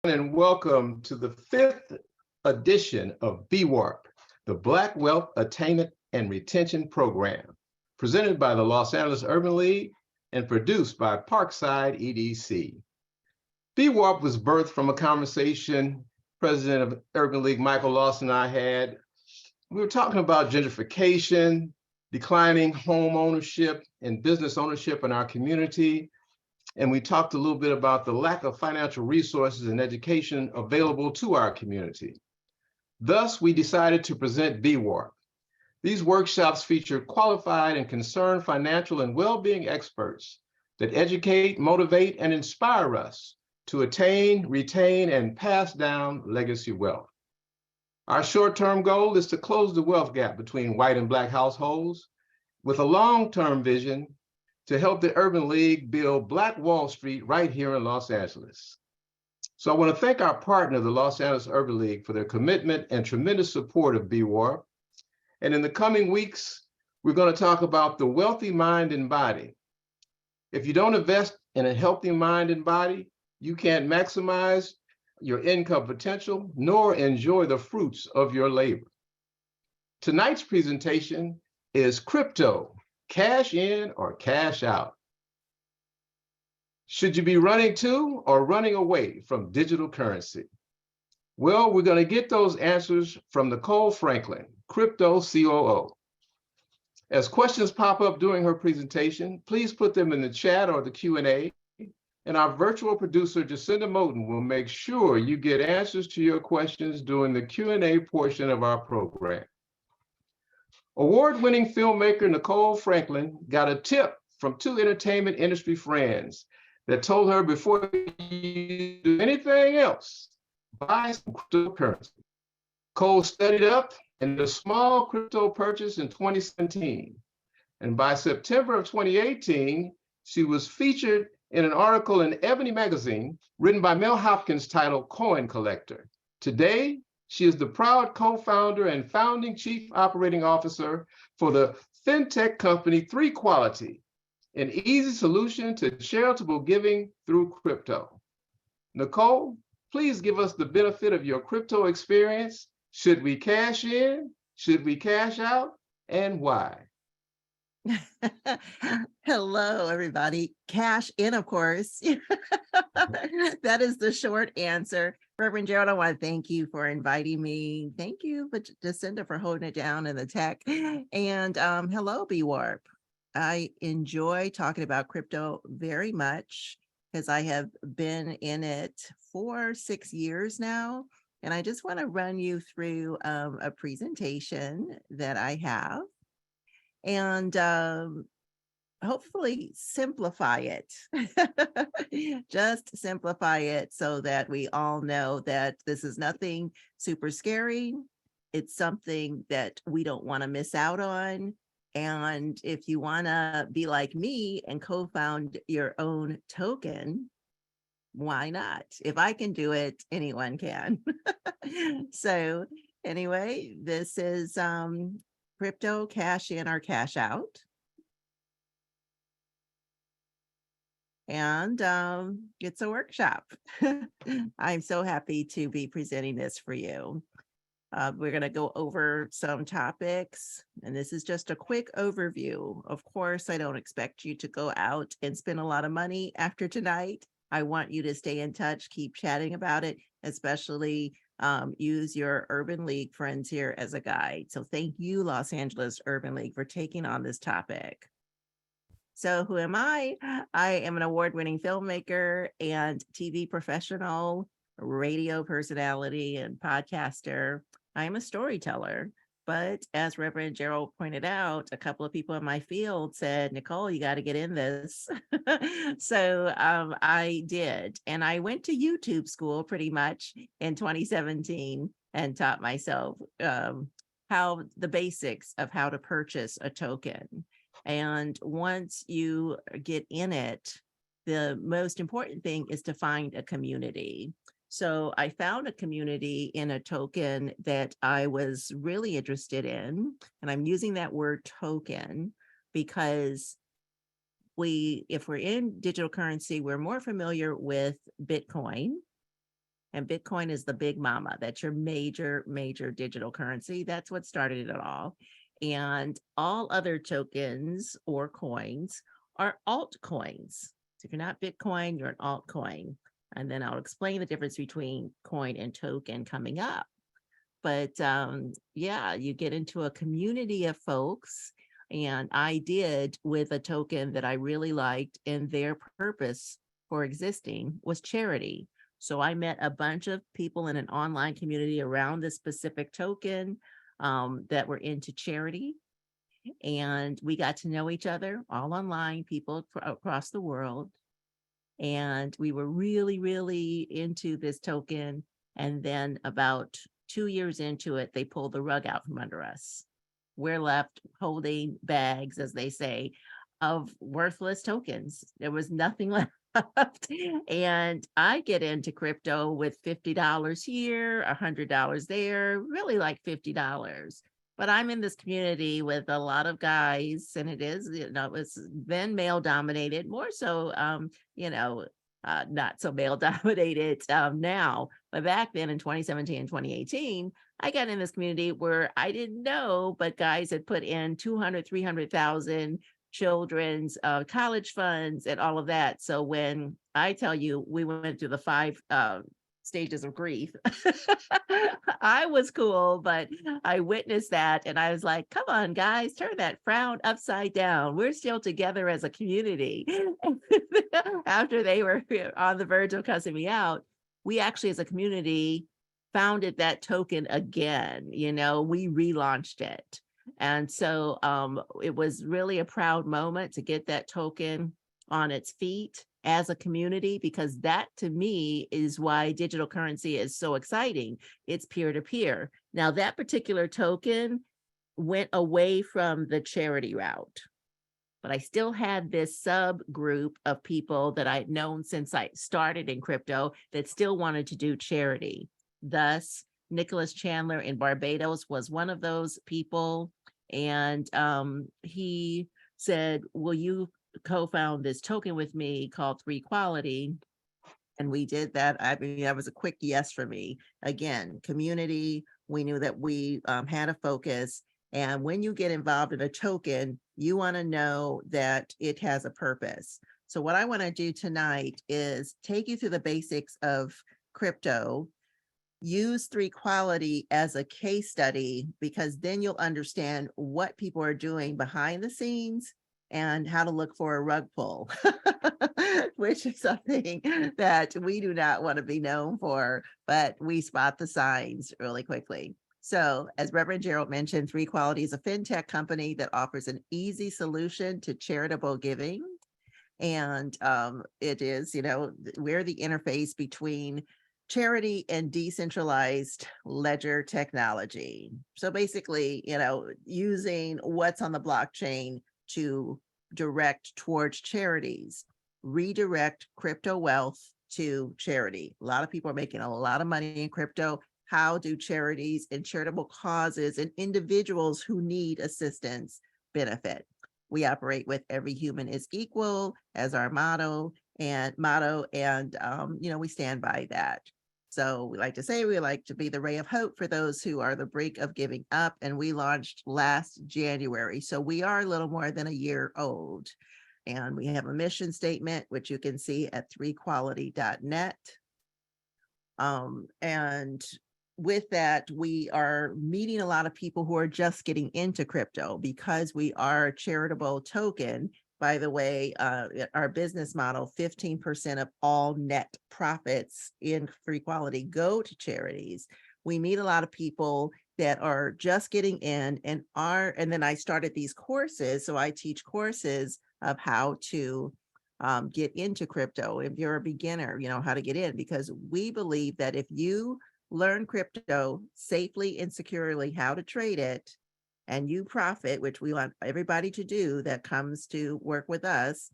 and welcome to the fifth edition of BWARP, the Black Wealth Attainment and Retention Program, presented by the Los Angeles Urban League and produced by Parkside EDC. BWARP was birthed from a conversation President of Urban League Michael Lawson and I had. We were talking about gentrification, declining home ownership and business ownership in our community, and we talked a little bit about the lack of financial resources and education available to our community. Thus, we decided to present BWARP. These workshops feature qualified and concerned financial and well-being experts that educate, motivate, and inspire us to attain, retain, and pass down legacy wealth. Our short-term goal is to close the wealth gap between white and Black households with a long-term vision to help the Urban League build Black Wall Street right here in Los Angeles. So I want to thank our partner, the Los Angeles Urban League, for their commitment and tremendous support of BWARP. And in the coming weeks, we're going to talk about the wealthy mind and body. If you don't invest in a healthy mind and body, you can't maximize your income potential nor enjoy the fruits of your labor. Tonight's presentation is crypto. Cash in or cash out? Should you be running to or running away from digital currency? Well, we're going to get those answers from Nicole Franklin, Crypto COO. As questions pop up during her presentation, please put them in the chat or the Q&A, and our virtual producer, Jacinda Moten, will make sure you get answers to your questions during the Q&A portion of our program. Award-winning filmmaker Nicole Franklin got a tip from two entertainment industry friends that told her before you do anything else, buy some cryptocurrency. Nicole studied up and did a small crypto purchase in 2017. And by September of 2018, she was featured in an article in Ebony magazine written by Mel Hopkins titled Coin Collector. Today, she is the proud co-founder and founding chief operating officer for the fintech company 3Quality, an easy solution to charitable giving through crypto. Nicole, please give us the benefit of your crypto experience. Should we cash in? Should we cash out? And why? Hello, everybody. Cash in, of course. That is the short answer. Reverend Gerald, I want to thank you for inviting me. Thank you, Jacinda, for holding it down in the tech. And hello, BWARP. I enjoy talking about crypto very much because I have been in it for 6 years now. And I just want to run you through a presentation that I have and hopefully simplify it. Just simplify it so that we all know that this is nothing super scary. It's something that we don't want to miss out on. And if you want to be like me and co-found your own token, why not? If I can do it, anyone can. So anyway, this is crypto cash in or cash out. And it's a workshop. I'm so happy to be presenting this for you. We're going to go over some topics, and this is just a quick overview. Of course, I don't expect you to go out and spend a lot of money after tonight. I want you to stay in touch, keep chatting about it, especially use your Urban League friends here as a guide. So thank you, Los Angeles Urban League, for taking on this topic. So who am I? I am an award-winning filmmaker and TV professional, radio personality, and podcaster. I am a storyteller. But as Reverend Gerald pointed out, a couple of people in my field said, Nicole, you got to get in this. So I did. And I went to YouTube school pretty much in 2017 and taught myself how the basics of how to purchase a token. And once you get in it, the most important thing is to find a community. So I found a community in a token that I was really interested in. And I'm using that word token because if we're in digital currency, we're more familiar with Bitcoin. And Bitcoin is the big mama. That's your major, major digital currency. That's what started it all. And all other tokens or coins are altcoins. So if you're not Bitcoin, you're an altcoin. And then I'll explain the difference between coin and token coming up. But yeah, you get into a community of folks. And I did with a token that I really liked, and their purpose for existing was charity. So I met a bunch of people in an online community around this specific token that were into charity. And we got to know each other all online, people across the world. And we were really, really into this token. And then about 2 years into it, they pulled the rug out from under us. We're left holding bags, as they say, of worthless tokens. There was nothing left. And I get into crypto with $50 here, $100 there, really like $50. But I'm in this community with a lot of guys, and it is, it's then male dominated, more so, not so male dominated now. But back then in 2017 and 2018, I got in this community where I didn't know, but guys had put in 200, 300,000 children's college funds and all of that. So when I tell you we went through the 5 stages of grief, I was cool, but I witnessed that and I was like, come on, guys, turn that frown upside down. We're still together as a community. After they were on the verge of cussing me out, we actually, as a community, founded that token again. We relaunched it. And so it was really a proud moment to get that token on its feet as a community, because that to me is why digital currency is so exciting. It's peer-to-peer. Now, that particular token went away from the charity route, but I still had this subgroup of people that I'd known since I started in crypto that still wanted to do charity. Thus, Nicholas Chandler in Barbados was one of those people. And he said, will you co-found this token with me called 3 Quality? And we did that. I mean, that was a quick yes for me. Again, community, we knew that we had a focus. And when you get involved in a token, you want to know that it has a purpose. So what I want to do tonight is take you through the basics of crypto, use 3 Quality as a case study, because then you'll understand what people are doing behind the scenes and how to look for a rug pull, which is something that we do not want to be known for, but we spot the signs really quickly. So as Reverend Gerald mentioned, 3 Quality is a fintech company that offers an easy solution to charitable giving. And it is, we're the interface between charity and decentralized ledger technology. So basically, using what's on the blockchain to direct towards charities, redirect crypto wealth to charity. A lot of people are making a lot of money in crypto. How do charities and charitable causes and individuals who need assistance benefit? We operate with every human is equal as our motto, and we stand by that. So we like to say we like to be the ray of hope for those who are the brink of giving up. And we launched last January. So we are a little more than a year old. And we have a mission statement, which you can see at 3quality.net. And with that, we are meeting a lot of people who are just getting into crypto because we are a charitable token. By the way, our business model, 15% of all net profits in 3 Quality go to charities. We meet a lot of people that are just getting in and then I started these courses. So I teach courses of how to get into crypto. If you're a beginner, how to get in, because we believe that if you learn crypto safely and securely, how to trade it, and you profit, which we want everybody to do that comes to work with us,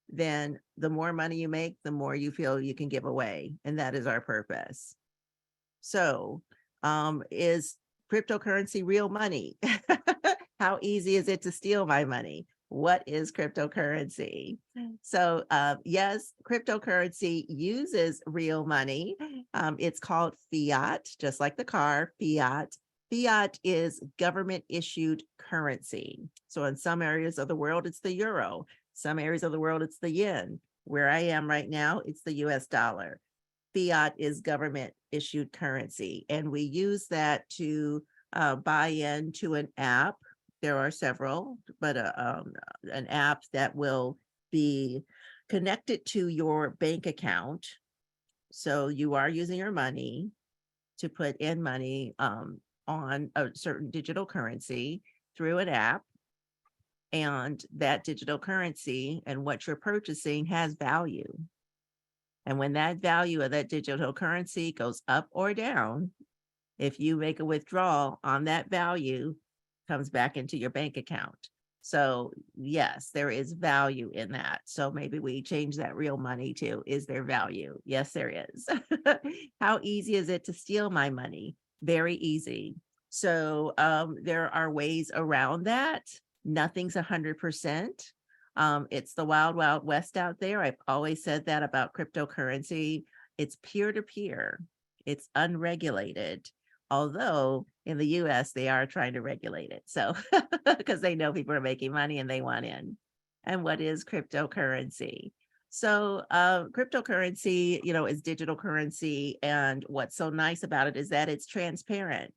then the more money you make, the more you feel you can give away. And that is our purpose. So is cryptocurrency real money? How easy is it to steal my money? What is cryptocurrency? So, yes, cryptocurrency uses real money. It's called fiat, just like the car, fiat. Fiat is government issued currency. So, in some areas of the world, it's the euro. Some areas of the world, it's the yen. Where I am right now, it's the US dollar. Fiat is government issued currency. And we use that to buy into an app. There are several, but an app that will be connected to your bank account. So you are using your money to put in money on a certain digital currency through an app. And that digital currency and what you're purchasing has value. And when that value of that digital currency goes up or down, if you make a withdrawal on that value, comes back into your bank account. So yes, there is value in that. So maybe we change that real money to, is there value? Yes, there is. How easy is it to steal my money? Very easy. So there are ways around that. Nothing's 100%. It's the wild, wild west out there. I've always said that about cryptocurrency. It's peer to peer. It's unregulated. Although in the US, they are trying to regulate it. So, because they know people are making money and they want in. And what is cryptocurrency? So, cryptocurrency, is digital currency. And what's so nice about it is that it's transparent.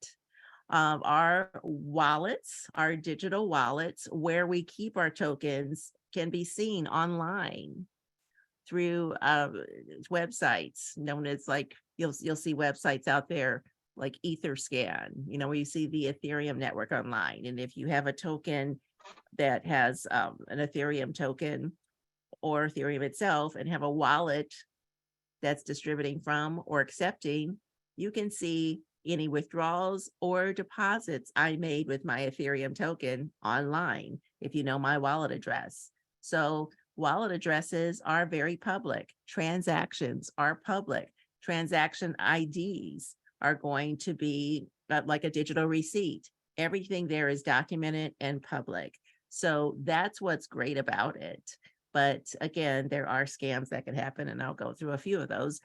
Our wallets, our digital wallets, where we keep our tokens, can be seen online through websites known as, like, you'll see websites out there like Etherscan, where you see the Ethereum network online. And if you have a token that has an Ethereum token or Ethereum itself and have a wallet that's distributing from or accepting, you can see any withdrawals or deposits I made with my Ethereum token online if you know my wallet address. So wallet addresses are very public. Transactions are public. Transaction IDs are going to be like a digital receipt. Everything there is documented and public. So that's what's great about it. But again, there are scams that can happen, and I'll go through a few of those.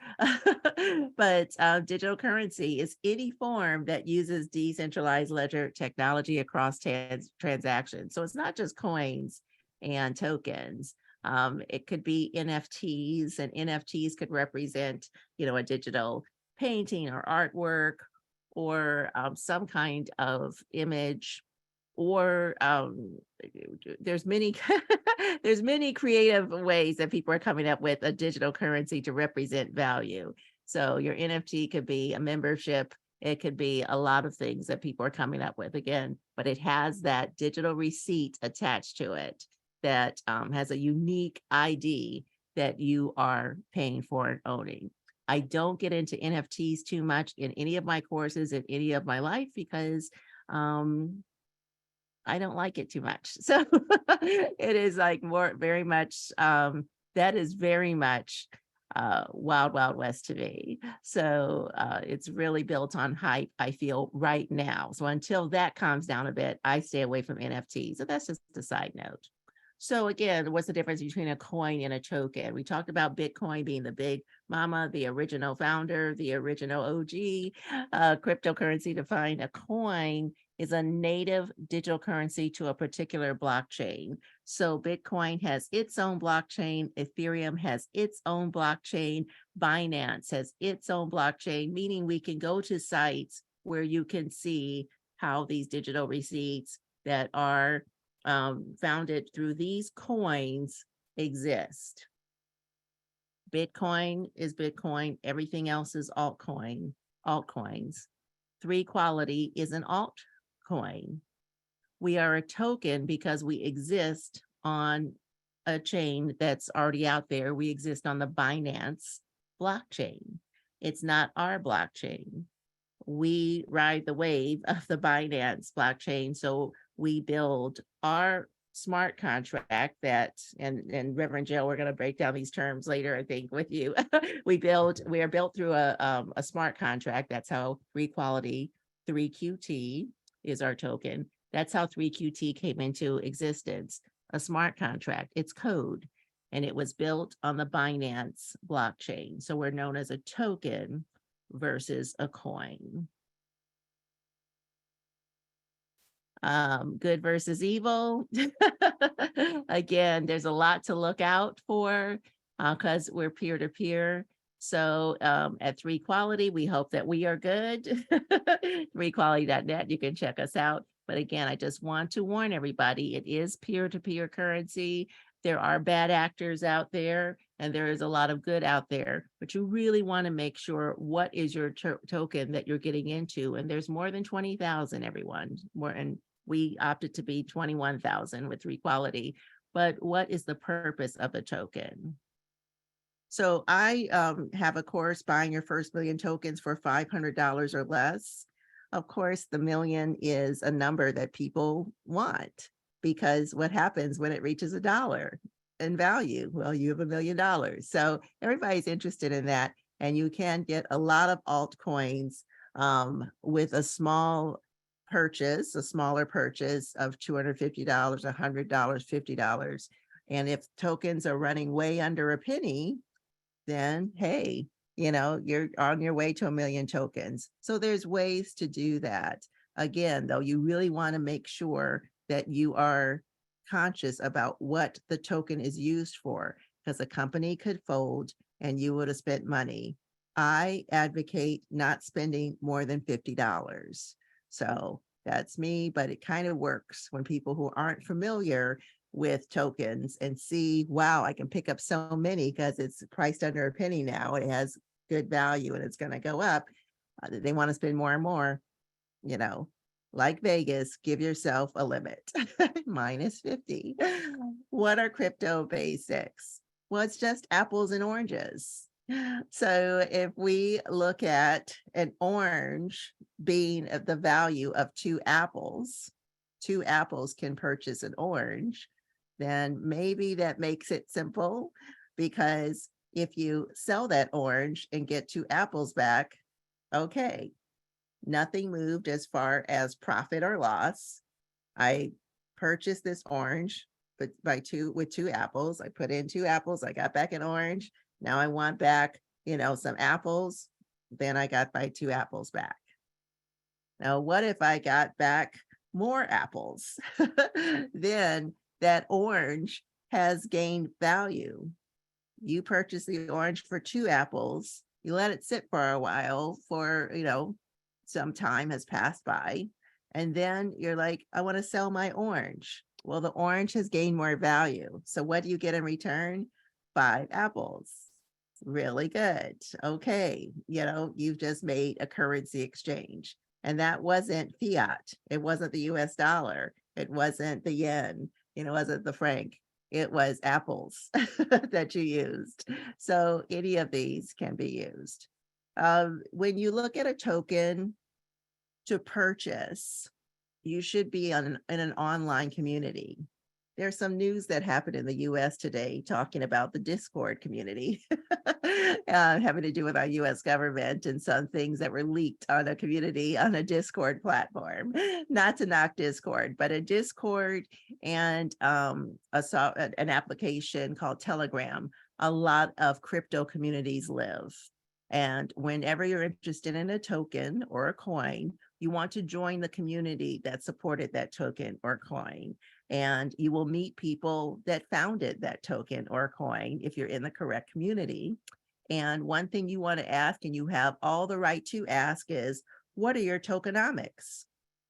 But digital currency is any form that uses decentralized ledger technology across transactions. So it's not just coins and tokens. It could be NFTs, and NFTs could represent, a digital painting or artwork or some kind of image, or there's many there's many creative ways that people are coming up with a digital currency to represent value. So your NFT could be a membership. It could be a lot of things that people are coming up with, again, but it has that digital receipt attached to it that has a unique ID that you are paying for and owning. I don't get into NFTs too much in any of my courses, in any of my life, because I don't like it too much. So it is like very much, that is very much wild, wild west to me. So it's really built on hype, I feel, right now. So until that calms down a bit, I stay away from NFTs. So that's just a side note. So again, what's the difference between a coin and a token? We talked about Bitcoin being the big mama, the original founder, the original OG cryptocurrency. To find a coin is a native digital currency to a particular blockchain. So Bitcoin has its own blockchain, Ethereum has its own blockchain, Binance has its own blockchain, meaning we can go to sites where you can see how these digital receipts that are founded through these coins exist. Bitcoin is Bitcoin. Everything else is altcoins. 3Quality is an altcoin. We are a token because we exist on a chain that's already out there. We exist on the Binance blockchain. It's not our blockchain. We ride the wave of the Binance blockchain. So we build our smart contract that, and Reverend Joe, we're going to break down these terms later, I think, with you. we are built through a smart contract. That's how 3Quality, 3QT is our token. That's how 3QT came into existence. a smart contract. It's code, and it was built on the Binance blockchain. So we're known as a token versus a coin. Good versus evil. Again, there's a lot to look out for because we're peer-to-peer. So at 3Quality, we hope that we are good. 3Quality.net, you can check us out. But again, I just want to warn everybody, it is peer-to-peer currency. There are bad actors out there, and there is a lot of good out there, but you really want to make sure what is your token that you're getting into. And there's more than 20,000, everyone. And we opted to be 21,000 with 3Quality. But what is the purpose of a token? So I have a course, Buying Your First Million Tokens for $500 or less. Of course, the million is a number that people want, because what happens when it reaches $1 in value? Well, you have $1 million. So everybody's interested in that. And you can get a lot of altcoins with a smaller purchase of $250, $100, $50. And if tokens are running way under a penny, then hey, you're on your way to 1 million tokens. So there's ways to do that. Again, though, you really want to make sure that you are conscious about what the token is used for, because a company could fold and you would have spent money. I advocate not spending more than $50. So that's me, but it kind of works when people who aren't familiar with tokens and see, wow, I can pick up so many because it's priced under a penny now. It has good value and it's going to go up. They want to spend more and more, like Vegas, give yourself a limit, minus 50. What are crypto basics? Well, it's just apples and oranges. So if we look at an orange being of the value of 2 apples can purchase an orange, then maybe that makes it simple, because if you sell that orange and get 2 apples back, okay, nothing moved as far as profit or loss. I purchased this orange, but with 2 apples. I put in 2 apples, I got back an orange. Now I want back, some apples. Then I got my 2 apples back. Now, what if I got back more apples? Then that orange has gained value. You purchase the orange for 2 apples. You let it sit for a while for, some time has passed by. And then you're like, I want to sell my orange. Well, the orange has gained more value. So what do you get in return? 5 apples. Really good. Okay. You've just made a currency exchange. And that wasn't fiat. It wasn't the US dollar. It wasn't the yen. It wasn't the franc. It was apples that you used. So any of these can be used. When you look at a token to purchase, you should be in an online community. There's some news that happened in the US today talking about the Discord community, having to do with our US government and some things that were leaked on a community on a Discord platform. Not to knock Discord, but a Discord and an application called Telegram, a lot of crypto communities live. And whenever you're interested in a token or a coin, you want to join the community that supported that token or coin. And you will meet people that founded that token or coin if you're in the correct community. And one thing you want to ask, and you have all the right to ask, is what are your tokenomics?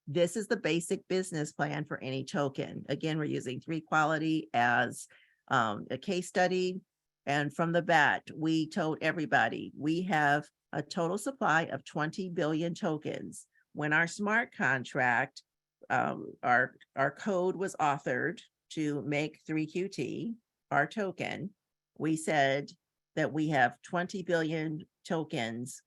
This is the basic business plan for any token. Again, we're using 3Quality as a case study. And from the bat, we told everybody we have a total supply of 20 billion tokens. When our smart contract, our code was authored to make 3QT, our token, we said that we have 20 billion tokens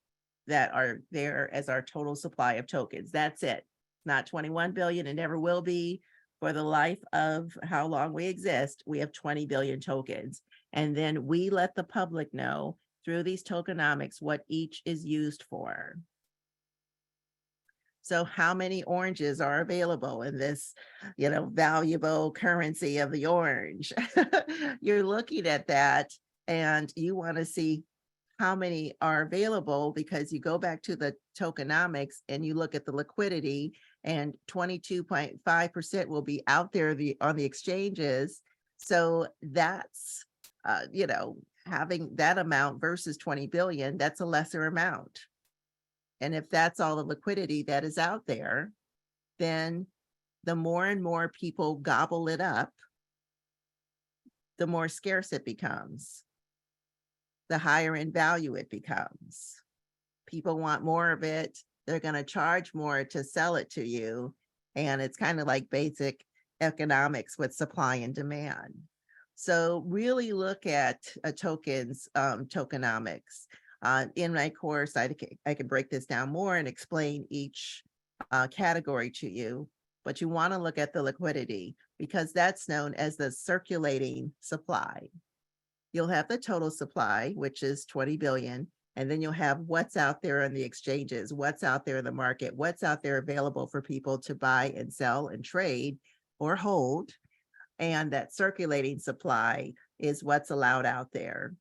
that are there as our total supply of tokens. That's it. Not 21 billion. It never will be. For the life of how long we exist, we have 20 billion tokens. And then we let the public know through these tokenomics what each is used for. So how many oranges are available in this, valuable currency of the orange? You're looking at that and you want to see how many are available because you go back to the tokenomics and you look at the liquidity and 22.5% will be out there on the exchanges. So that's, having that amount versus 20 billion, that's a lesser amount. And if that's all the liquidity that is out there, then the more and more people gobble it up, the more scarce it becomes, the higher in value it becomes. People want more of it. They're going to charge more to sell it to you. And it's kind of like basic economics with supply and demand. So really look at a tokenomics. In my course, I can break this down more and explain each category to you, but you want to look at the liquidity because that's known as the circulating supply. You'll have the total supply, which is 20 billion, and then you'll have what's out there on the exchanges, what's out there in the market, what's out there available for people to buy and sell and trade or hold. And that circulating supply is what's allowed out there.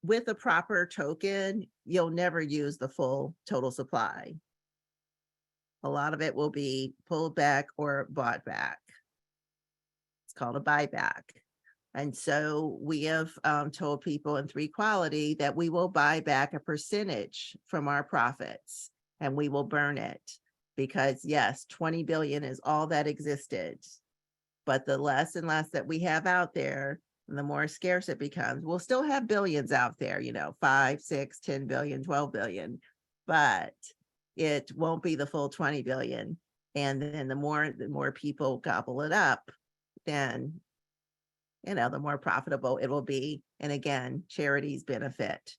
With a proper token, you'll never use the full total supply. A lot of it will be pulled back or bought back. It's called a buyback. And so we have told people in 3 Quality that we will buy back a percentage from our profits and we will burn it because yes, 20 billion is all that existed. But the less and less that we have out there, and the more scarce it becomes, we'll still have billions out there, 5, 6, 10 billion, 12 billion, but it won't be the full 20 billion. And then the more people gobble it up, then the more profitable it will be. And again, charities benefit.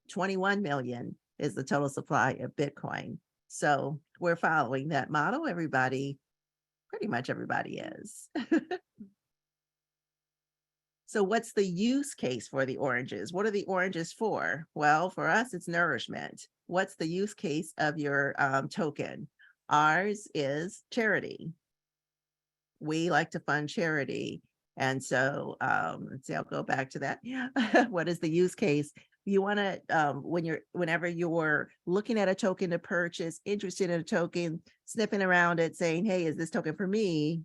21 million is the total supply of Bitcoin. So we're following that model. Pretty much everybody is. So what's the use case for the oranges? What are the oranges for? Well, for us, it's nourishment. What's the use case of your token? Ours is charity. We like to fund charity. And so let's see, I'll go back to that. What is the use case? You want to, whenever you're looking at a token to purchase, interested in a token, sniffing around it, saying, hey, is this token for me?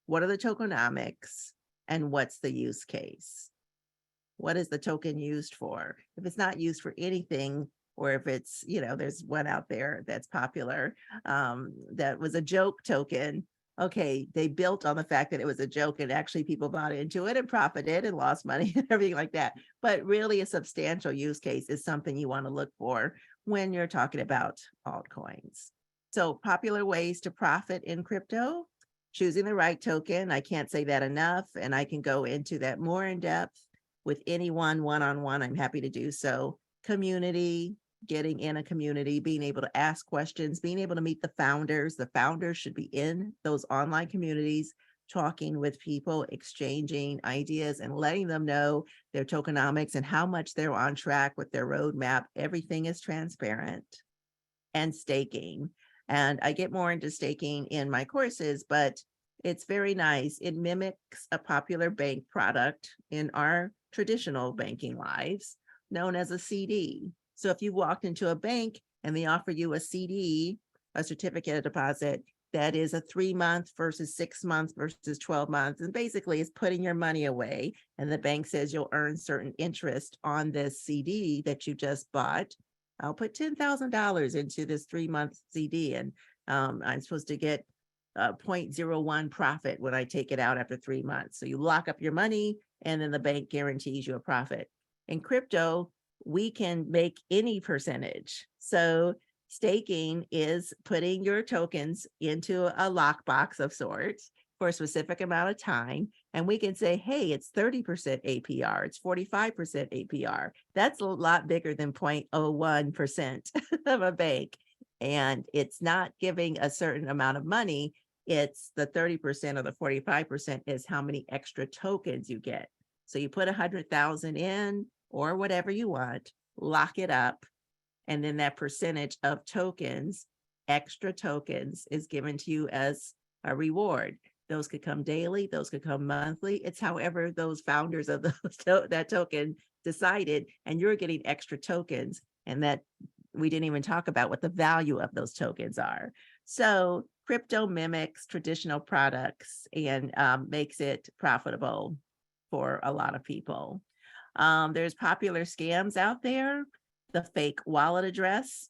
What are the tokenomics and what's the use case? What is the token used for? If it's not used for anything, or if it's, there's one out there that's popular, that was a joke token. Okay, they built on the fact that it was a joke and actually people bought into it and profited and lost money and everything like that. But really a substantial use case is something you want to look for when you're talking about altcoins. So popular ways to profit in crypto, choosing the right token. I can't say that enough. And I can go into that more in depth with anyone one-on-one. I'm happy to do so. Community, getting in a community, being able to ask questions, being able to meet the founders. The founders should be in those online communities, talking with people, exchanging ideas and letting them know their tokenomics and how much they're on track with their roadmap. Everything is transparent. And staking. And I get more into staking in my courses, but it's very nice. It mimics a popular bank product in our traditional banking lives known as a CD. So if you walked into a bank and they offer you a CD, a certificate of deposit, that is a 3-month versus 6 months versus 12 months. And basically it's putting your money away. And the bank says you'll earn certain interest on this CD that you just bought. I'll put $10,000 into this 3-month CD and I'm supposed to get 0.01 profit when I take it out after 3 months. So you lock up your money and then the bank guarantees you a profit. In crypto, we can make any percentage. So staking is putting your tokens into a lockbox of sorts for a specific amount of time. And we can say, hey, it's 30% APR, it's 45% APR. That's a lot bigger than 0.01% of a bank. And it's not giving a certain amount of money. It's the 30% or the 45% is how many extra tokens you get. So you put 100,000 in or whatever you want, lock it up. And then that percentage of tokens extra tokens is given to you as a reward. Those could come daily, those could come monthly. It's however those founders of that token decided, and you're getting extra tokens, and that we didn't even talk about what the value of those tokens are. So crypto mimics traditional products and makes it profitable for a lot of people. There's popular scams out there, the fake wallet address.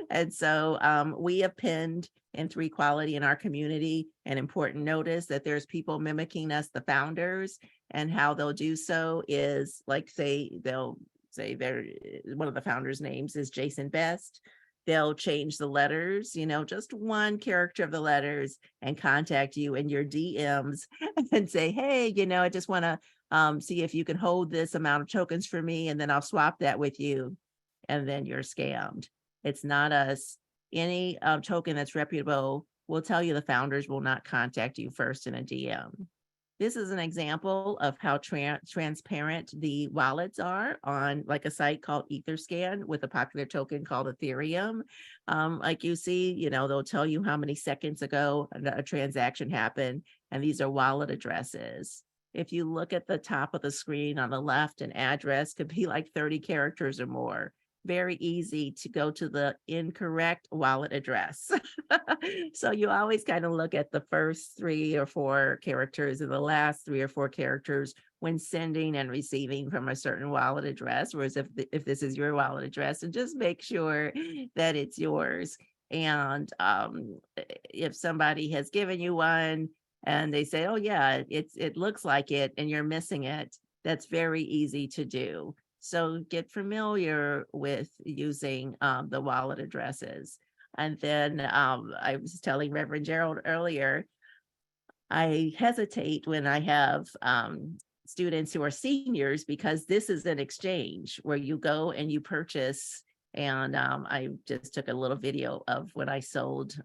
And so we have pinned in 3Quality in our community an important notice that there's people mimicking us, the founders, and how they'll do so is like, they'll say they're one of the founders' names is Jason Best. They'll change the letters, just one character of the letters, and contact you in your DMs and say, hey, I just want to see if you can hold this amount of tokens for me, and then I'll swap that with you. And then you're scammed. It's not us. Any token that's reputable will tell you the founders will not contact you first in a DM. This is an example of how transparent the wallets are on like a site called Etherscan with a popular token called Ethereum. Like you see, they'll tell you how many seconds ago a transaction happened, and these are wallet addresses. If you look at the top of the screen on the left, an address could be like 30 characters or more. Very easy to go to the incorrect wallet address. So you always kind of look at the first 3 or 4 characters and the last 3 or 4 characters when sending and receiving from a certain wallet address, whereas if this is your wallet address, and just make sure that it's yours. And if somebody has given you one and they say, oh yeah, it looks like it, and you're missing it, that's very easy to do. So get familiar with using the wallet addresses. And then I was telling Reverend Gerald earlier, I hesitate when I have students who are seniors, because this is an exchange where you go and you purchase. And I just took a little video of when I sold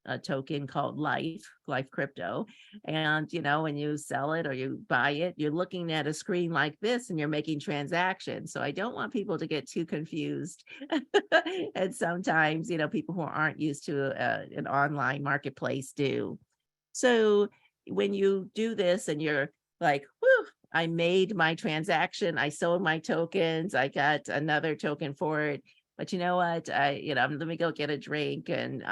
a token called Life Crypto. And, when you sell it or you buy it, you're looking at a screen like this and you're making transactions. So I don't want people to get too confused. And sometimes, people who aren't used to an online marketplace do. So when you do this and you're like, whew, I made my transaction, I sold my tokens, I got another token for it. But you know what? Let me go get a drink and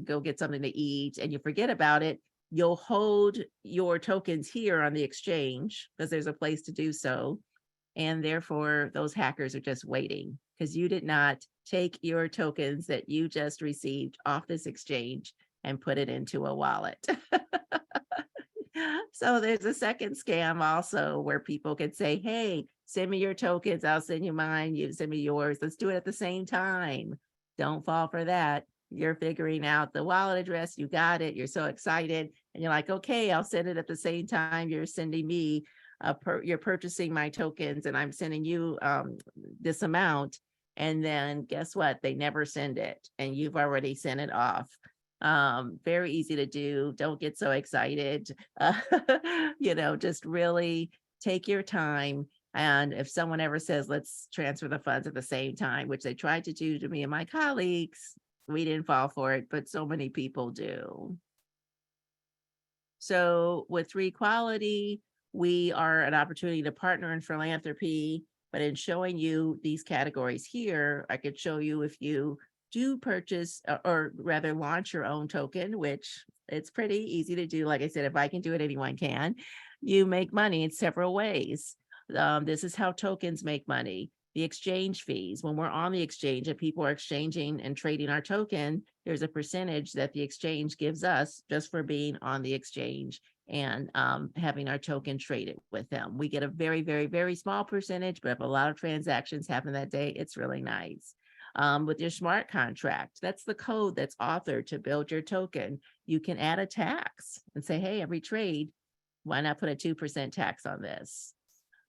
go get something to eat, and you forget about it. You'll hold your tokens here on the exchange because there's a place to do so. And therefore, those hackers are just waiting because you did not take your tokens that you just received off this exchange and put it into a wallet. So there's a second scam also where people could say, hey, send me your tokens, I'll send you mine, you send me yours, let's do it at the same time. Don't fall for that. You're figuring out the wallet address, you got it, you're so excited, and you're like, okay, I'll send it at the same time you're sending me, you're purchasing my tokens, and I'm sending you this amount. And then guess what? They never send it, and you've already sent it off. Very easy to do. Don't get so excited. Just really take your time. And if someone ever says, let's transfer the funds at the same time, which they tried to do to me and my colleagues, we didn't fall for it, but so many people do. So with 3Quality, we are an opportunity to partner in philanthropy, but in showing you these categories here, I could show you if you do purchase or rather launch your own token, which it's pretty easy to do. Like I said, if I can do it, anyone can. You make money in several ways. This is how tokens make money. The exchange fees, when we're on the exchange and people are exchanging and trading our token, there's a percentage that the exchange gives us just for being on the exchange and having our token traded with them. We get a very, very, very small percentage, but if a lot of transactions happen that day, it's really nice. With your smart contract, that's the code that's authored to build your token. You can add a tax and say, hey, every trade, why not put a 2% tax on this?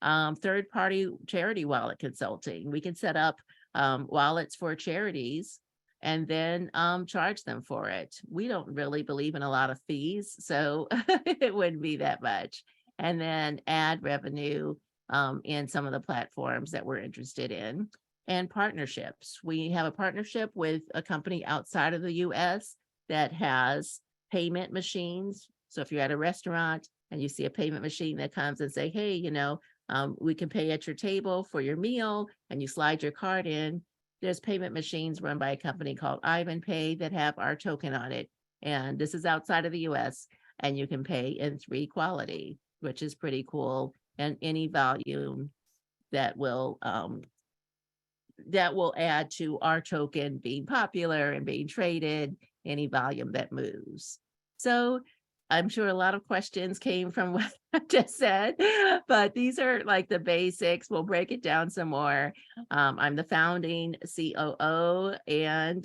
Third-party charity wallet consulting. We can set up wallets for charities and then charge them for it. We don't really believe in a lot of fees, so it wouldn't be that much. And then add revenue in some of the platforms that we're interested in. and partnerships. We have a partnership with a company outside of the US that has payment machines. So if you're at a restaurant and you see a payment machine that comes and say, hey, we can pay at your table for your meal, and you slide your card in. There's payment machines run by a company called Ivan Pay that have our token on it. And this is outside of the US, and you can pay in 3 quality, which is pretty cool. And any volume that will add to our token being popular and being traded, any volume that moves. So I'm sure a lot of questions came from what I just said, but these are like the basics. We'll break it down some more. I'm the founding COO and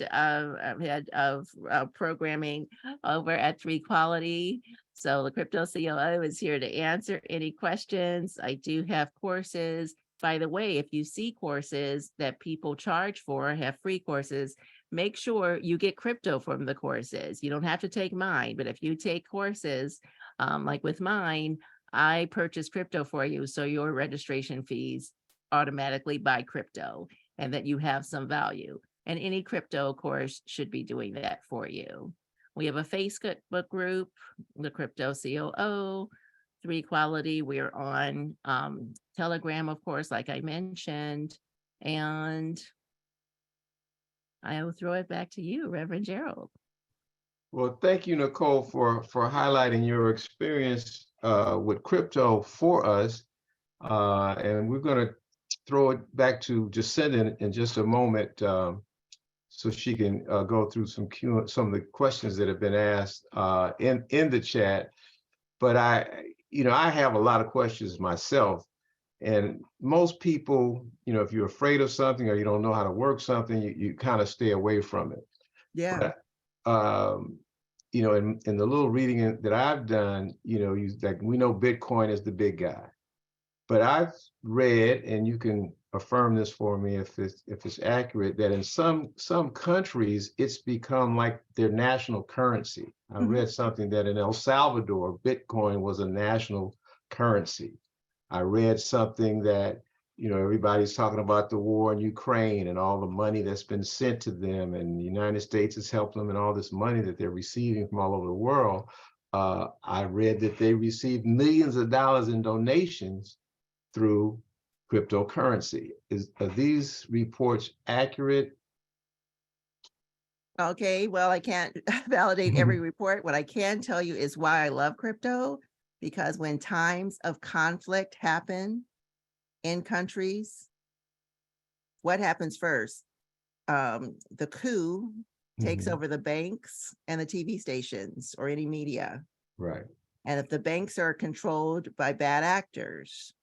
head of programming over at 3 Quality. So the Crypto COO is here to answer any questions. I do have courses. By the way, if you see courses that people charge for, have free courses, make sure you get crypto from the courses. You don't have to take mine, but if you take courses, like with mine, I purchase crypto for you. So your registration fees automatically buy crypto, and that you have some value. And any crypto course should be doing that for you. We have a Facebook group, the Crypto COO, 3 Quality. We're on Telegram, of course, like I mentioned. And I will throw it back to you, Reverend Gerald. Well, thank you, Nicole, for highlighting your experience with crypto for us. And we're going to throw it back to Jacinda in just a moment, so she can go through some of the questions that have been asked in the chat. But I have a lot of questions myself. And most people, if you're afraid of something or you don't know how to work something, you kind of stay away from it. Yeah. But, in the little reading that I've done, we know Bitcoin is the big guy. But I've read, and you can affirm this for me if it's accurate, that in some countries it's become like their national currency. I read something that in El Salvador, Bitcoin was a national currency. I read something that, everybody's talking about the war in Ukraine and all the money that's been sent to them, and the United States has helped them, and all this money that they're receiving from all over the world. I read that they received millions of dollars in donations through cryptocurrency. Are these reports accurate? Okay, well, I can't validate every report. What I can tell you is why I love crypto, because when times of conflict happen in countries, what happens first? The coup takes over the banks and the TV stations or any media. Right. And if the banks are controlled by bad actors,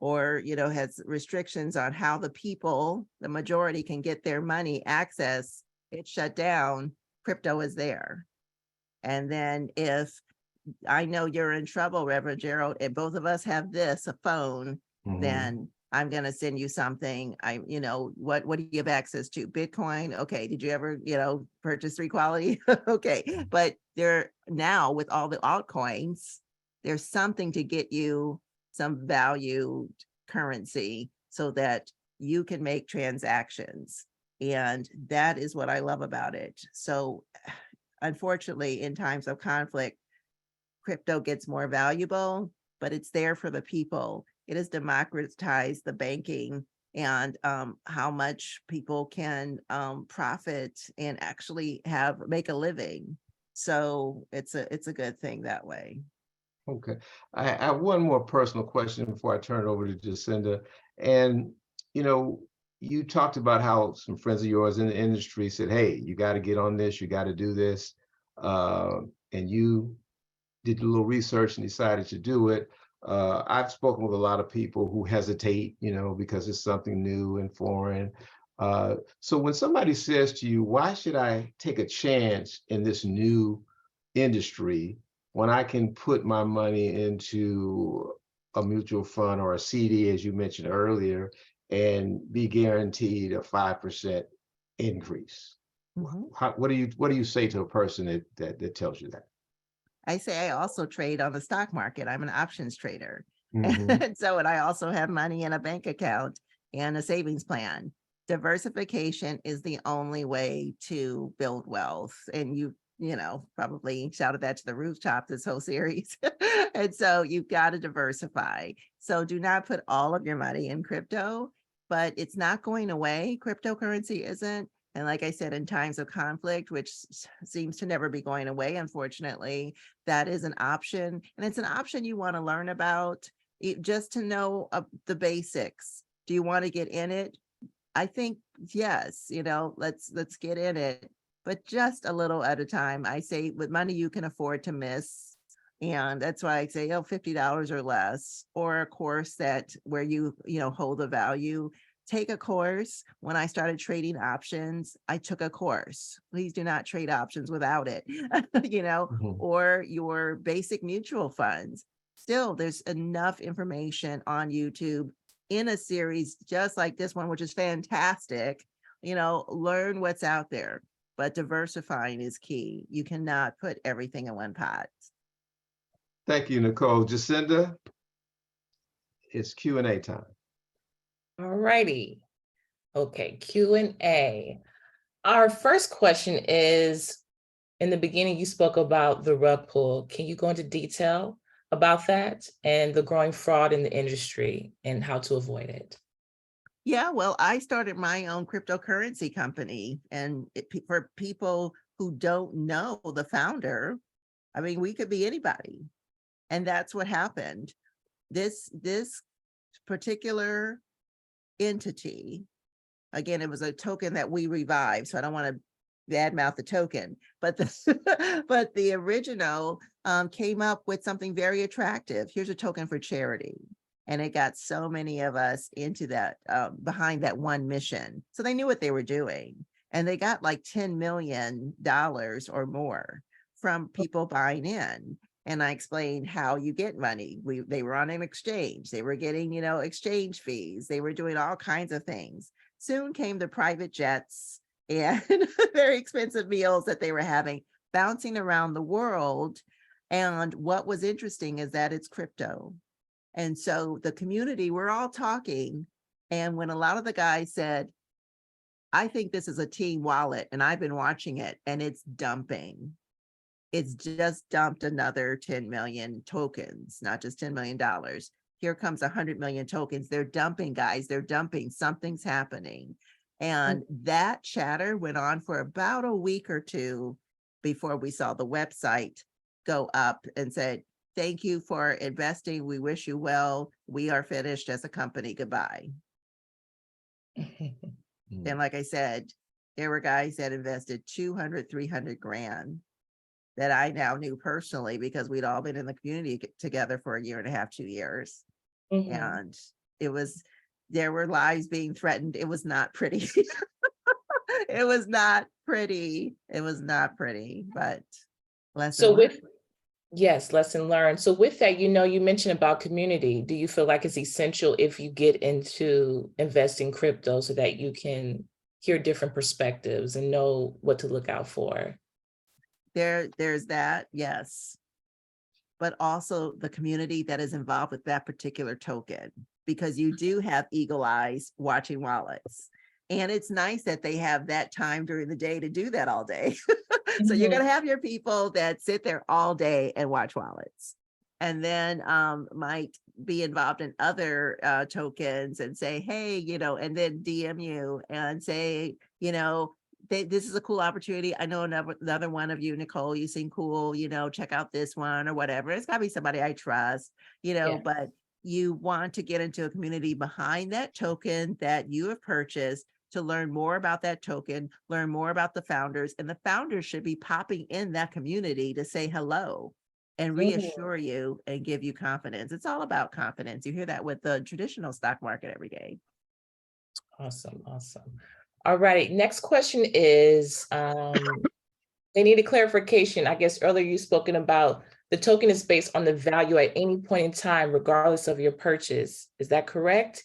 or has restrictions on how the people, the majority, can get their money access, it's shut down, crypto is there. And then if I know you're in trouble, Reverend Gerald, if both of us have a phone, then I'm going to send you something. What do you have access to? Bitcoin. Okay. Did you ever, purchase 3 Quality? Okay. But there now, with all the altcoins, there's something to get you some valued currency so that you can make transactions. And that is what I love about it. So unfortunately, in times of conflict, crypto gets more valuable, but it's there for the people. It has democratized the banking and how much people can profit and actually make a living. So it's a good thing that way. Okay. I have one more personal question before I turn it over to Jacinda. And, you talked about how some friends of yours in the industry said, hey, you got to get on this, you got to do this. And you did a little research and decided to do it. I've spoken with a lot of people who hesitate, because it's something new and foreign. So when somebody says to you, why should I take a chance in this new industry when I can put my money into a mutual fund or a CD, as you mentioned earlier, and be guaranteed a 5% increase? What do you say to a person that tells you that? I say I also trade on the stock market. I'm an options trader. And I also have money in a bank account and a savings plan. Diversification is the only way to build wealth. And you know, probably shouted that to the rooftop this whole series. And so you've got to diversify. So do not put all of your money in crypto, but it's not going away. Cryptocurrency isn't. And like I said, in times of conflict, which seems to never be going away, unfortunately, that is an option. And it's an option you want to learn about, just to know the basics. Do you want to get in it? I think, yes, you know, let's get in it, but just a little at a time. I say with money you can afford to miss. And that's why I say, oh, $50 or less, or a course that where you know, hold the value. Take a course. When I started trading options, I took a course. Please do not trade options without it, you know, Mhm. or your basic mutual funds. Still, there's enough information on YouTube in a series just like this one, which is fantastic. You know, learn what's out there, but diversifying is key. You cannot put everything in one pot. Thank you, Nicole. Jacinda, it's Q&A time. All righty. Okay, Q&A. Our first question is, in the beginning, you spoke about the rug pull. Can you go into detail about that and the growing fraud in the industry and how to avoid it? Yeah, well, I started my own cryptocurrency company, and for people who don't know the founder, I mean, we could be anybody. And that's what happened. This particular entity, again, it was a token that we revived, so I don't want to badmouth the token, but but the original came up with something very attractive. Here's a token for charity. And it got so many of us into that, behind that one mission. So they knew what they were doing. And they got like $10 million or more from people buying in. And I explained how you get money. They were on an exchange. They were getting, you know, exchange fees. They were doing all kinds of things. Soon came the private jets and very expensive meals that they were having, bouncing around the world. And what was interesting is that it's crypto. And so the community, we're all talking. And when a lot of the guys said, I think this is a team wallet, and I've been watching it and it's dumping. It's just dumped another 10 million tokens, not just $10 million. Here comes 100 million tokens. They're dumping, guys. They're dumping. Something's happening. And that chatter went on for about a week or two before we saw the website go up and said, thank you for investing. We wish you well. We are finished as a company. Goodbye. And like I said, there were guys that invested 200, 300 grand that I now knew personally because we'd all been in the community together for a year and a half, 2 years. And there were lives being threatened. It was not pretty. It was not pretty. It was not pretty, but lesson learned. Yes, lesson learned. So with that, you know, you mentioned about community. Do you feel like it's essential if you get into investing crypto so that you can hear different perspectives and know what to look out for? There's that, yes. But also the community that is involved with that particular token, because you do have eagle eyes watching wallets. And it's nice that they have that time during the day to do that all day. So you're going to have your people that sit there all day and watch wallets, and then might be involved in other tokens and say, hey, you know, and then DM you and say, you know, this is a cool opportunity. I know another one of you, Nicole, you seem cool, you know, check out this one or whatever. It's gotta be somebody I trust, you know, but you want to get into a community behind that token that you have purchased to learn more about that token, learn more about the founders, and the founders should be popping in that community to say hello and reassure you and give you confidence. It's all about confidence. You hear that with the traditional stock market every day. Awesome. All right. Next question is, they need a clarification. I guess earlier you spoken about the token is based on the value at any point in time, regardless of your purchase. Is that correct?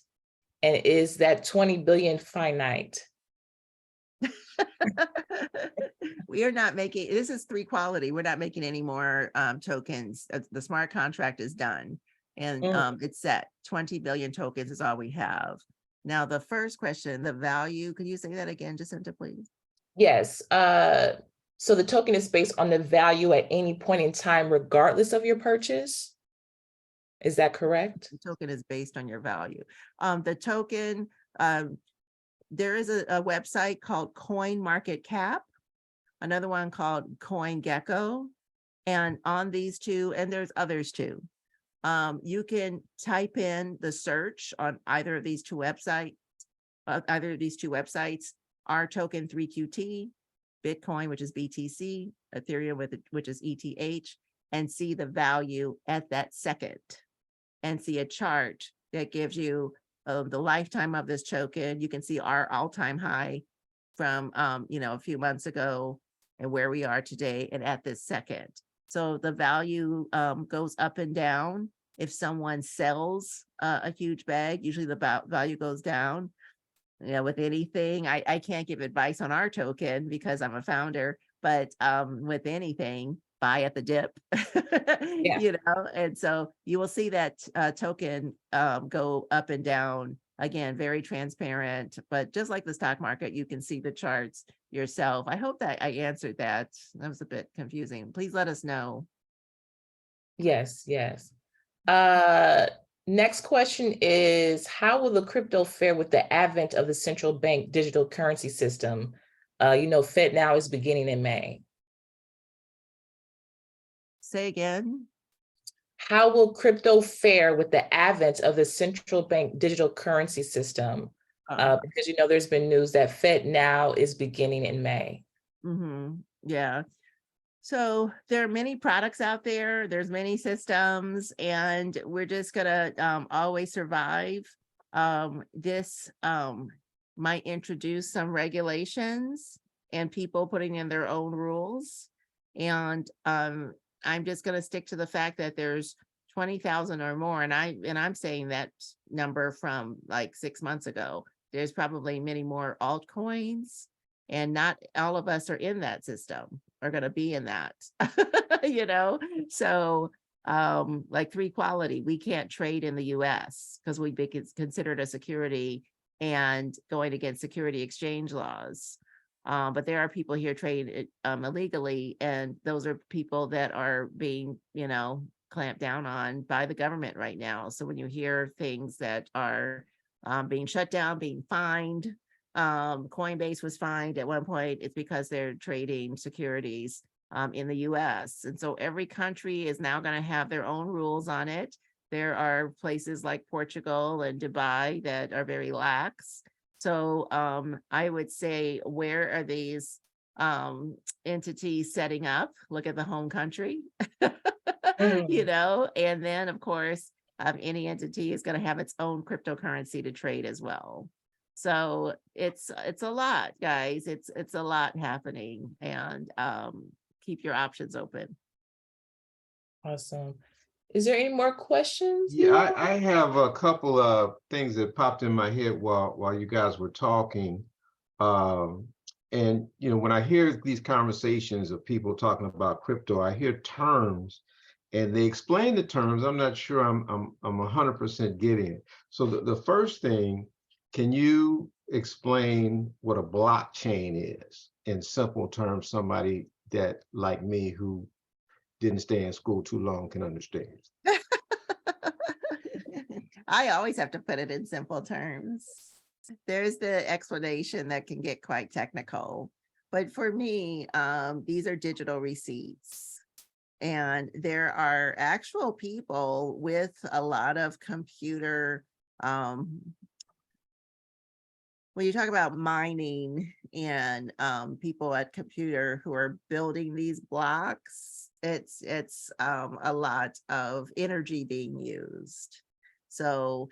And is that 20 billion finite? We are not making, this is 3 quality. We're not making any more tokens. The smart contract is done and it's set. 20 billion tokens is all we have. Now, the first question, the value, could you say that again, Jacinta, please? Yes. So the token is based on the value at any point in time, regardless of your purchase. Is that correct? The token is based on your value. The token, there is a website called Coin Market Cap, another one called Coin Gecko. And on these two, and there's others too, you can type in the search on either of these two websites, our token 3QT, Bitcoin, which is BTC, Ethereum, which is ETH, and see the value at that second, and see a chart that gives you the lifetime of this token. You can see our all-time high from a few months ago and where we are today and at this second. So the value goes up and down. If someone sells a huge bag, usually the value goes down. With anything, I can't give advice on our token because I'm a founder, but with anything, buy at the dip, and so you will see that token go up and down. Again, very transparent, but just like the stock market, you can see the charts yourself. I hope that I answered that. That was a bit confusing. Please let us know. Yes. Next question is, how will the crypto fare with the advent of the central bank digital currency system? Fed now is beginning in May. Say again. How will crypto fare with the advent of the central bank digital currency system? Because there's been news that Fed now is beginning in May. Yeah. So there are many products out there. There's many systems, and we're just gonna always survive. This might introduce some regulations and people putting in their own rules. And I'm just gonna stick to the fact that there's 20,000 or more, and I'm saying that number from like 6 months ago. There's probably many more altcoins, and not all of us are in that system, are going to be in that, so like 3Quality, we can't trade in the US because we be considered a security and going against security exchange laws. But there are people here trading illegally, and those are people that are being, clamped down on by the government right now. So when you hear things that are being shut down, being fined, Coinbase was fined at one point, it's because they're trading securities in the US. And so every country is now going to have their own rules on it. There are places like Portugal and Dubai that are very lax. So I would say, where are these entities setting up? Look at the home country, and then of course, any entity is going to have its own cryptocurrency to trade as well. So it's a lot, guys. It's a lot happening, and keep your options open. Awesome. Is there any more questions? Yeah, I have a couple of things that popped in my head while you guys were talking. And when I hear these conversations of people talking about crypto, I hear terms and they explain the terms. I'm not sure I'm 100% getting it. So the first thing, can you explain what a blockchain is in simple terms, somebody that like me who didn't stay in school too long can understand? I always have to put it in simple terms. There's the explanation that can get quite technical, but for me, these are digital receipts. And there are actual people with a lot of computer, when you talk about mining and people at computer who are building these blocks, it's a lot of energy being used. So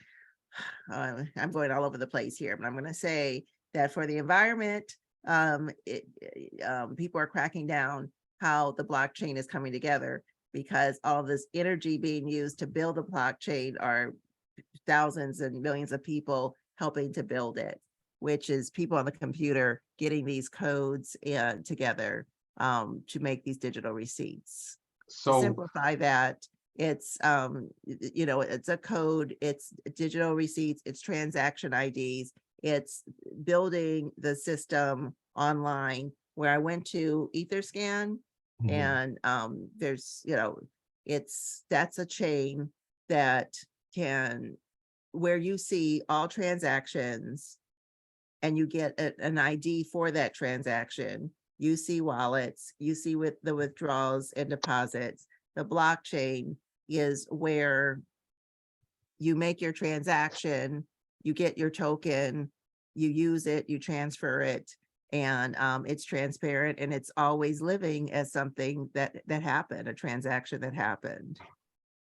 I'm going all over the place here, but I'm going to say that for the environment, people are cracking down how the blockchain is coming together, because all this energy being used to build a blockchain are thousands and millions of people helping to build it, which is people on the computer getting these codes together to make these digital receipts. So to simplify that, It's, it's a code, it's digital receipts, it's transaction IDs, it's building the system online where I went to Etherscan Mhm. and there's, that's a chain that can, where you see all transactions and you get an ID for that transaction. You see wallets, you see with the withdrawals and deposits. The blockchain is where you make your transaction, you get your token, you use it, you transfer it, and it's transparent and it's always living as something that happened, a transaction that happened.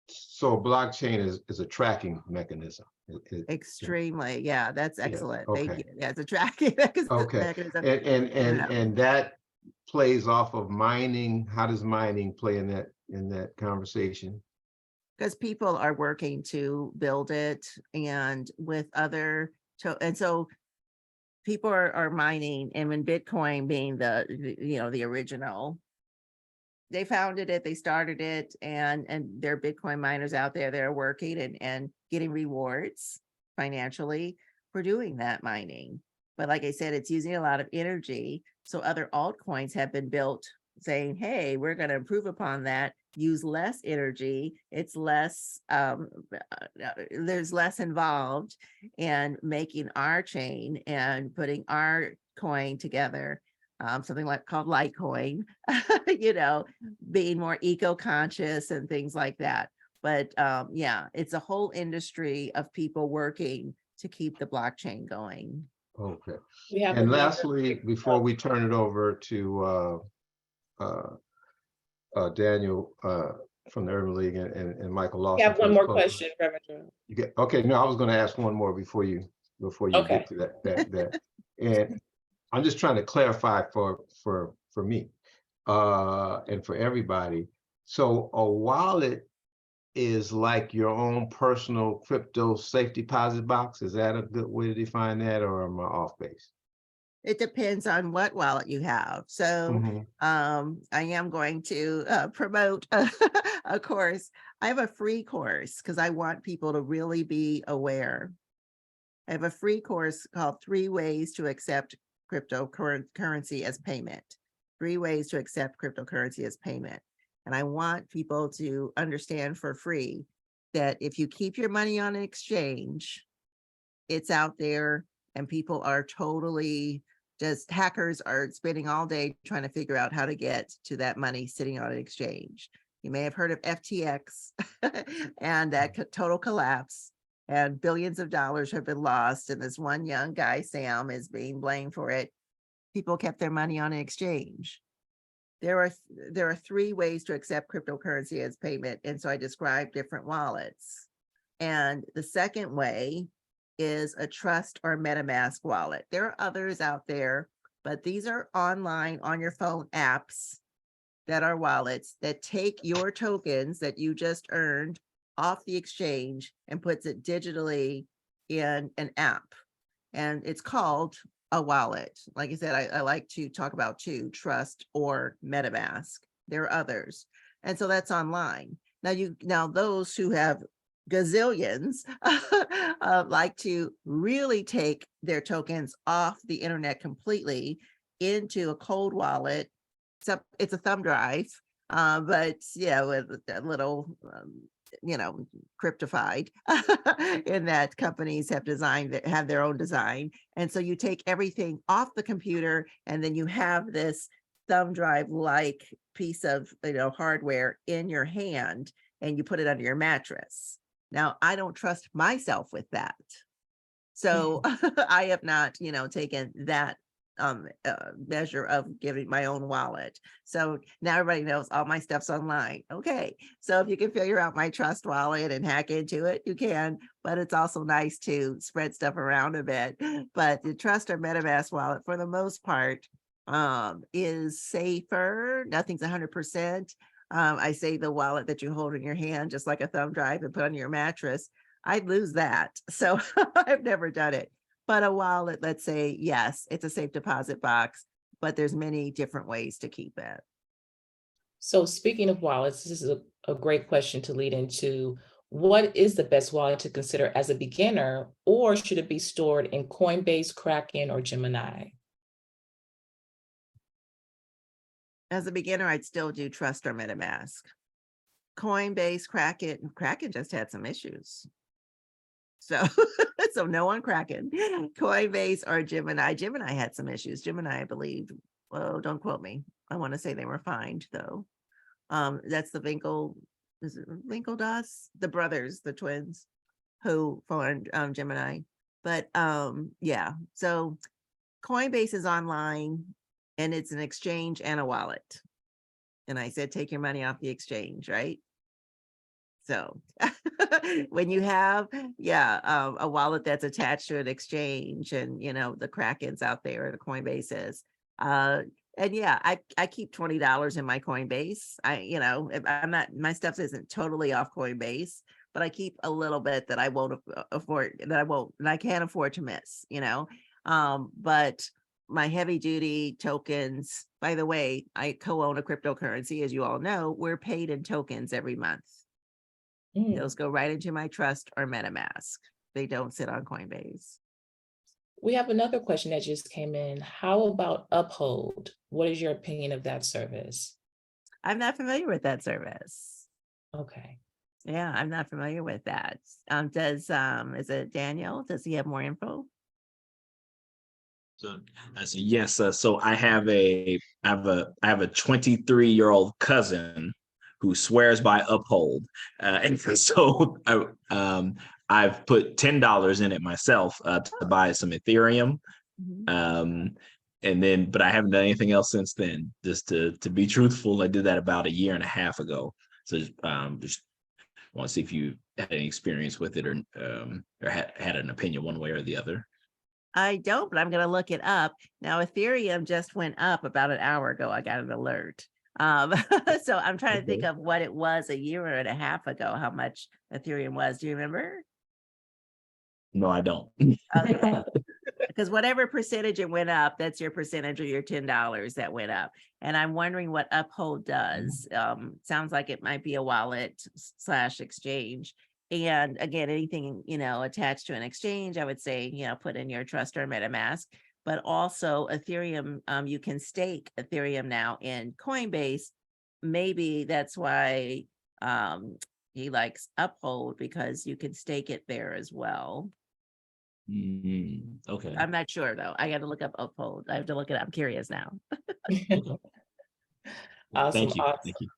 So blockchain is a tracking mechanism. Extremely, yeah, that's Yeah, excellent. Thank you. okay. Yeah, it's a tracking Okay. mechanism. And that plays off of mining. How does mining play in that conversation? Because people are working to build it and with other, and so people are mining, and when Bitcoin being the original, they founded it, they started it, and there are Bitcoin miners out there that are working and getting rewards financially for doing that mining. But like I said, it's using a lot of energy. So other altcoins have been built saying, hey, we're going to improve upon that, use less energy. It's less, there's less involved in making our chain and putting our coin together. Something like called Litecoin, being more eco-conscious and things like that. But yeah, it's a whole industry of people working to keep the blockchain going. Okay. We have And another- lastly, before we turn it over to Daniel from the Urban League and Michael We Lawson. have for one his more closing. question, Reverend Jerome. You get, okay, no, I was going to ask one more before you Okay. get to that. And I'm just trying to clarify for me and for everybody. So a wallet is like your own personal crypto safe deposit box. Is that a good way to define that, or am I off base? It depends on what wallet you have. So Mhm. I am going to promote a course. I have a free course because I want people to really be aware. I have a free course called 3 Ways to Accept Cryptocurrency as Payment. 3 Ways to Accept Cryptocurrency as Payment. And I want people to understand for free that if you keep your money on an exchange, it's out there and people are totally just hackers are spending all day trying to figure out how to get to that money sitting on an exchange. You may have heard of FTX and that total collapse, and billions of dollars have been lost. And this one young guy, Sam, is being blamed for it. People kept their money on an exchange. There are 3 ways to accept cryptocurrency as payment. And so I described different wallets. And the second way is a trust or MetaMask wallet. There are others out there, but these are online on your phone apps that are wallets that take your tokens that you just earned off the exchange and puts it digitally in an app. And it's called a wallet. Like I said, I like to talk about 2, trust or MetaMask. There are others. And so that's online. Now those who have gazillions like to really take their tokens off the internet completely into a cold wallet. It's a thumb drive, but yeah, with a little, cryptified in that companies have designed that have their own design. And so you take everything off the computer and then you have this thumb drive like piece of hardware in your hand and you put it under your mattress. Now, I don't trust myself with that. So I have not, taken that measure of giving my own wallet. So now everybody knows all my stuff's online. Okay. So if you can figure out my trust wallet and hack into it, you can, but it's also nice to spread stuff around a bit. But the trust or MetaMask wallet, for the most part, is safer. Nothing's 100%. I say the wallet that you hold in your hand, just like a thumb drive and put on your mattress, I'd lose that. So I've never done it. But a wallet, let's say, yes, it's a safe deposit box, but there's many different ways to keep it. So speaking of wallets, this is a great question to lead into. What is the best wallet to consider as a beginner, or should it be stored in Coinbase, Kraken, or Gemini? As a beginner, I'd still do Trust or MetaMask. Coinbase, Kraken just had some issues. So, so no on Kraken. Coinbase or Gemini. Gemini had some issues. Gemini, I believe. Well, don't quote me. I want to say they were fined though. That's the is it Winklevoss? The brothers, the twins, who formed Gemini. But yeah. So Coinbase is online, and it's an exchange and a wallet. And I said, take your money off the exchange, right? So when you have, a wallet that's attached to an exchange, and the Kraken's out there, the Coinbase is, and yeah, I keep $20 in my Coinbase. If I'm not, my stuff isn't totally off Coinbase, but I keep a little bit that I won't afford, that I can't afford to miss, but my heavy duty tokens, by the way, I co-own a cryptocurrency, as you all know, we're paid in tokens every month. Those go right into my Trust or MetaMask. They don't sit on Coinbase. We have another question that just came in. How about Uphold? What is your opinion of that service? I'm not familiar with that service. Okay. Yeah, I'm not familiar with that. Is it Daniel? Does he have more info? So I said yes. So I have a 23-year-old cousin who swears by Uphold, and so I've put $10 in it myself to buy some Ethereum, and then but I haven't done anything else since then. Just to be truthful, I did that about a year and a half ago. So just want to see if you had any experience with it, or had an opinion one way or the other. I don't, but I'm going to look it up. Now, Ethereum just went up about an hour ago. I got an alert. So I'm trying to think of what it was a year and a half ago, how much Ethereum was. Do you remember? No, I don't. Okay. Because whatever percentage it went up, that's your percentage of your $10 that went up. And I'm wondering what Uphold does. Sounds like it might be a wallet / exchange. And again, anything, attached to an exchange, I would say, put in your Trust or MetaMask. But also Ethereum, you can stake Ethereum now in Coinbase. Maybe that's why he likes Uphold, because you can stake it there as well. Okay. I'm not sure though. I got to look up Uphold. I have to look it up. I'm curious now. Awesome. Thank you. Awesome. Thank you.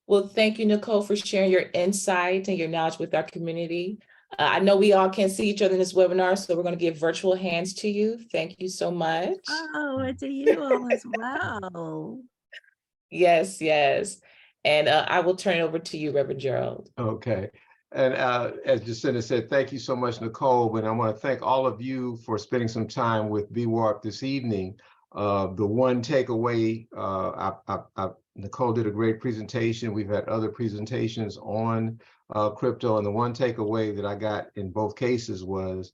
Well, thank you, Nicole, for sharing your insight and your knowledge with our community. I know we all can't see each other in this webinar, so we're going to give virtual hands to you. Thank you so much. Oh, and to you all as well. Yes, yes. And I will turn it over to you, Reverend Gerald. Okay. And as Jacinta said, thank you so much, Nicole. But I want to thank all of you for spending some time with BWARP this evening. The one takeaway, Nicole did a great presentation. We've had other presentations on crypto. And the one takeaway that I got in both cases was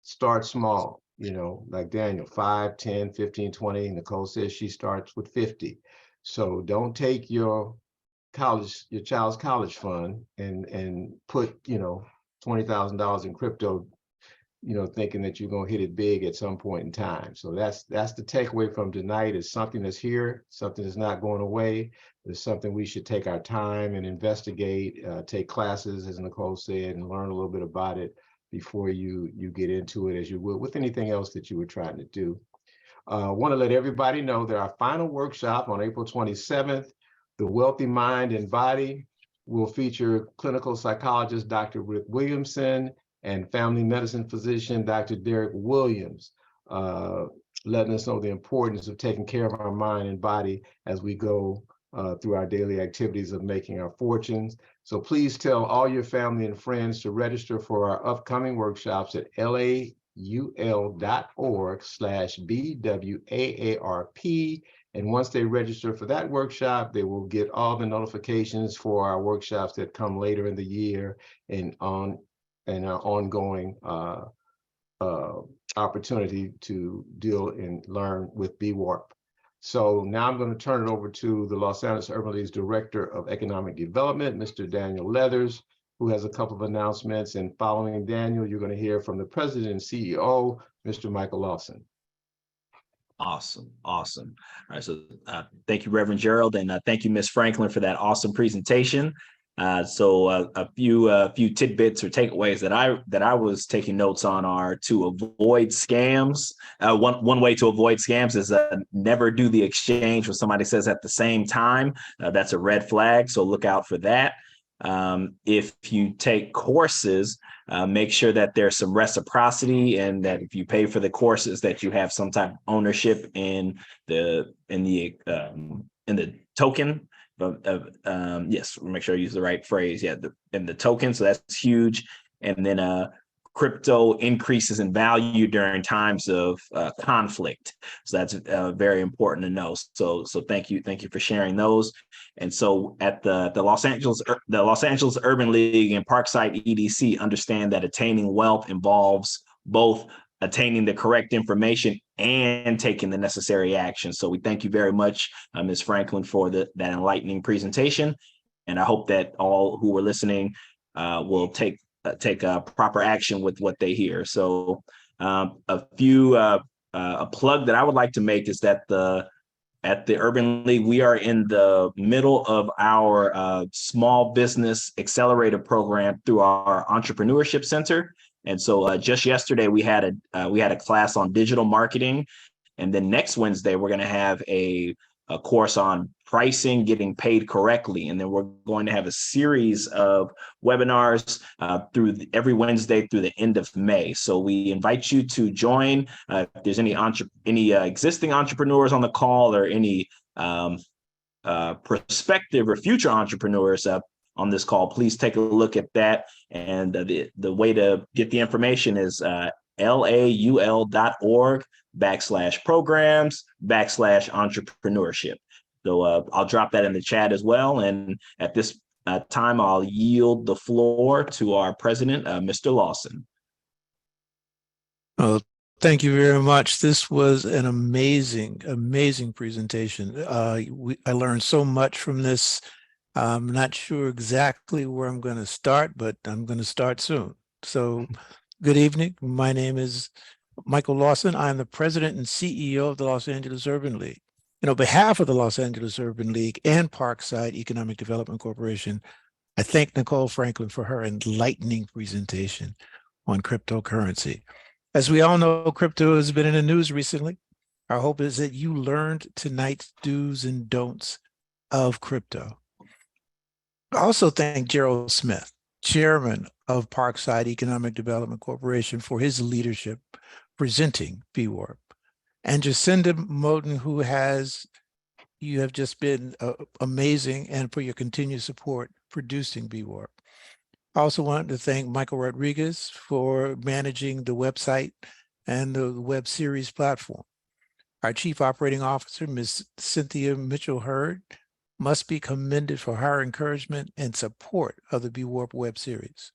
start small, like Daniel, 5, 10, 15, 20. Nicole says she starts with 50. So don't take your child's college fund and put $20,000 in crypto, thinking that you're going to hit it big at some point in time. So that's the takeaway from tonight, is something that's here, something that's not going away. It's something we should take our time and investigate, take classes, as Nicole said, and learn a little bit about it before you get into it, as you would with anything else that you were trying to do. Want to let everybody know that our final workshop on April 27th, The Wealthy Mind and Body, will feature clinical psychologist Dr. Rick Williamson and family medicine physician Dr. Derek Williams, letting us know the importance of taking care of our mind and body as we go through our daily activities of making our fortunes. So please tell all your family and friends to register for our upcoming workshops at laul.org/BWARP. And once they register for that workshop, they will get all the notifications for our workshops that come later in the year and our ongoing opportunity to deal and learn with BWARP. So now I'm going to turn it over to the Los Angeles Urban League's Director of Economic Development, Mr. Daniel Leathers, who has a couple of announcements. And following Daniel, you're going to hear from the President and CEO, Mr. Michael Lawson. Awesome. Awesome. All right. So thank you, Reverend Gerald, and thank you, Ms. Franklin, for that awesome presentation. So a few tidbits or takeaways that I was taking notes on are to avoid scams. One way to avoid scams is never do the exchange when somebody says at the same time. That's a red flag. So look out for that. If you take courses, make sure that there's some reciprocity, and that if you pay for the courses, that you have some type of ownership in the token. Yes, make sure I use the right phrase. Yeah, in the token. So that's huge. And then crypto increases in value during times of conflict. So that's very important to know. So thank you for sharing those. And so at the Los Angeles Urban League and Parkside EDC understand that attaining wealth involves both attaining the correct information and taking the necessary action. So we thank you very much, Ms. Franklin, for that enlightening presentation. And I hope that all who are listening will take proper action with what they hear. So a plug that I would like to make is that at the Urban League, we are in the middle of our small business accelerator program through our entrepreneurship center. And so just yesterday we had a class on digital marketing, and then next Wednesday we're going to have a course on pricing, getting paid correctly. And then we're going to have a series of webinars every Wednesday through the end of May. So we invite you to join. If there's any existing entrepreneurs on the call, or any prospective or future entrepreneurs on this call, please take a look at that. And the way to get the information is laul.org/programs/entrepreneurship. So I'll drop that in the chat as well. And at this time, I'll yield the floor to our president, Mr. Lawson. Oh, thank you very much. This was an amazing, amazing presentation. I learned so much from this. I'm not sure exactly where I'm going to start, but I'm going to start soon. So good evening. My name is Michael Lawson. I'm the president and CEO of the Los Angeles Urban League. And on behalf of the Los Angeles Urban League and Parkside Economic Development Corporation, I thank Nicole Franklin for her enlightening presentation on cryptocurrency. As we all know, crypto has been in the news recently. Our hope is that you learned tonight's do's and don'ts of crypto. I also thank Gerald Smith, chairman of Parkside Economic Development Corporation, for his leadership presenting BWARP. And Jacinda Moten, you have just been amazing, and for your continued support producing BWARP. I also wanted to thank Michael Rodriguez for managing the website and the web series platform. Our Chief Operating Officer, Ms. Cynthia Mitchell-Hurd, must be commended for her encouragement and support of the BWARP web series.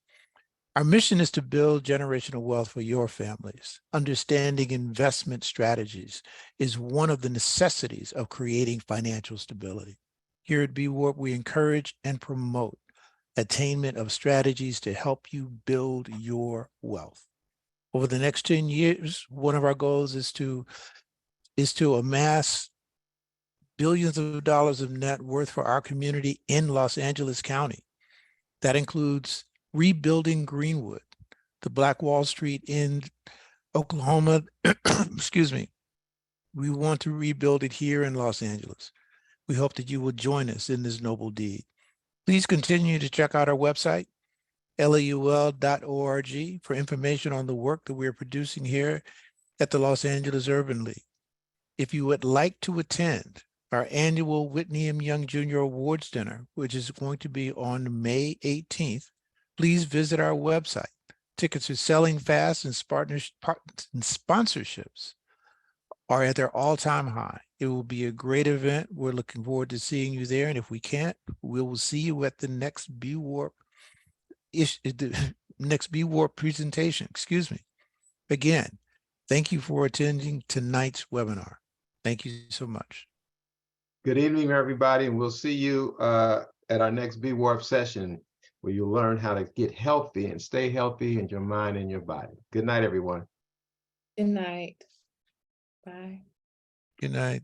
Our mission is to build generational wealth for your families. Understanding investment strategies is one of the necessities of creating financial stability. Here at BWARP, we encourage and promote attainment of strategies to help you build your wealth. Over the next 10 years, one of our goals is to amass billions of dollars of net worth for our community in Los Angeles County. That includes rebuilding Greenwood, the Black Wall Street in Oklahoma. Excuse me. We want to rebuild it here in Los Angeles. We hope that you will join us in this noble deed. Please continue to check out our website, laul.org, for information on the work that we're producing here at the Los Angeles Urban League. If you would like to attend our annual Whitney M. Young Jr. Awards Dinner, which is going to be on May 18th, please visit our website. Tickets are selling fast, and sponsorships are at their all-time high. It will be a great event. We're looking forward to seeing you there. And if we can't, we will see you at the next BWARP presentation. Excuse me. Again, thank you for attending tonight's webinar. Thank you so much. Good evening, everybody, and we'll see you at our next BWARP session, where you'll learn how to get healthy and stay healthy in your mind and your body. Good night, everyone. Good night. Bye. Good night.